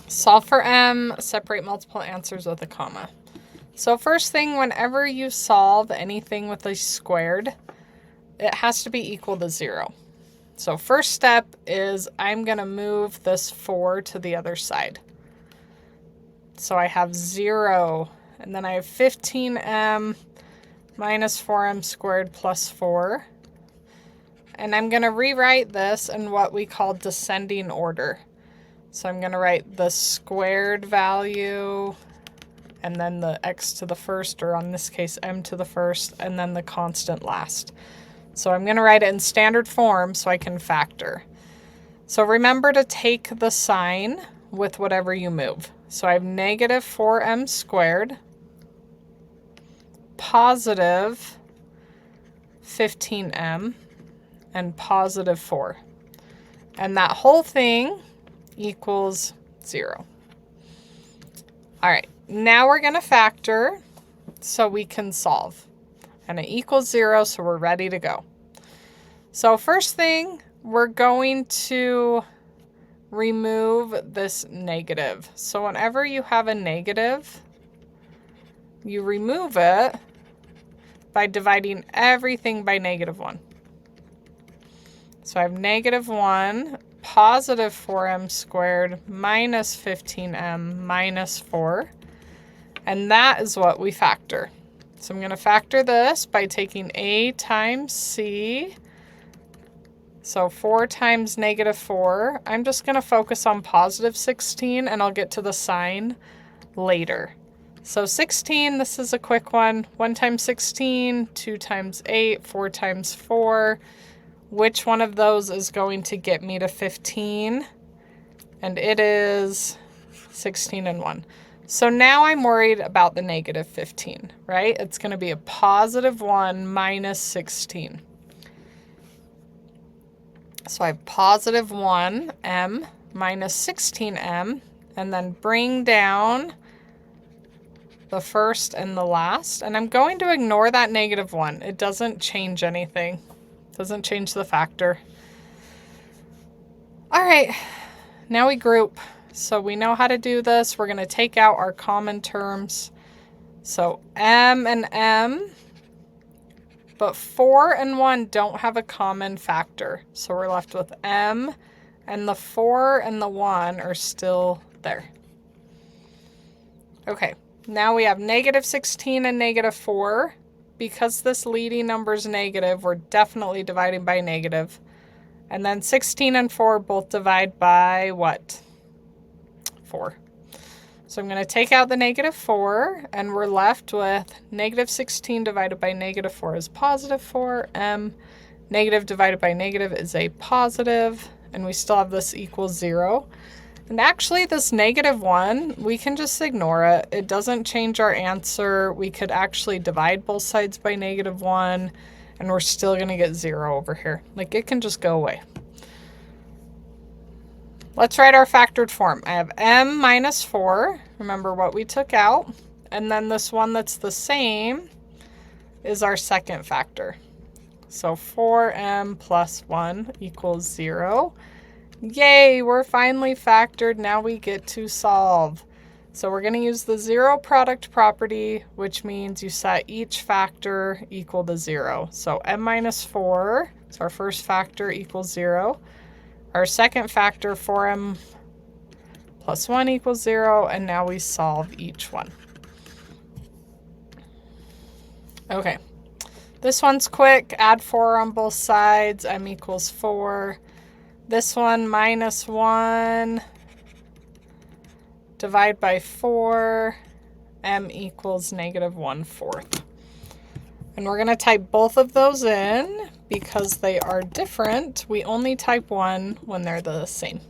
Solve for m, separate multiple answers with a comma. So first thing, whenever you solve anything with a squared, it has to be equal to 0. So first step is I'm going to move this 4 to the other side. So I have 0, and then I have 15m minus 4m squared plus 4. And I'm going to rewrite this in what we call descending order. So I'm going to write the squared value, and then the x to the first, or in this case, m to the first, and then the constant last. So I'm going to write it in standard form so I can factor. So remember to take the sign with whatever you move. So I have negative 4m squared, positive 15m, and positive 4. And that whole thing equals 0. All right, now we're going to factor so we can solve. And it equals 0, so we're ready to go. So first thing, we're going to remove this negative. So whenever you have a negative, you remove it by dividing everything by -1. So I have -1, positive 4m squared minus 15m minus 4. And that is what we factor. So I'm going to factor this by taking a times c. So 4 times -4. I'm just going to focus on positive 16, and I'll get to the sign later. So 16, this is a quick one. 1 times 16, 2 times 8, 4 times 4. Which one of those is going to get me to 15? And it is 16 and 1. So now I'm worried about the -15, right? It's going to be a positive 1 minus 16. So I have positive 1m minus 16m, and then bring down the first and the last. And I'm going to ignore that -1. It doesn't change anything. Doesn't change the factor. All right, now we group. So we know how to do this. We're going to take out our common terms. So m and m, but 4 and 1 don't have a common factor. So we're left with m, and the 4 and the 1 are still there. Okay, now we have -16 and -4. Because this leading number is negative, we're definitely dividing by negative. And then 16 and 4 both divide by what? 4. So I'm going to take out the -4, and we're left with -16 divided by -4 is positive 4. Negative divided by negative is a positive, and we still have this equals 0. And actually, this -1, we can just ignore it. It doesn't change our answer. We could actually divide both sides by -1, and we're still going to get 0 over here. Like, it can just go away. Let's write our factored form. I have m minus 4. Remember what we took out. And then this one that's the same is our second factor. So 4m plus 1 equals 0. Yay, we're finally factored. Now we get to solve. So we're going to use the zero product property, which means you set each factor equal to 0. So m minus 4, so our first factor equals 0. Our second factor, 4m plus 1 equals 0, and now we solve each one. Okay, this one's quick. Add 4 on both sides, m equals 4. This one, minus 1, divide by 4, m equals -1/4. And we're going to type both of those in because they are different. We only type one when they're the same.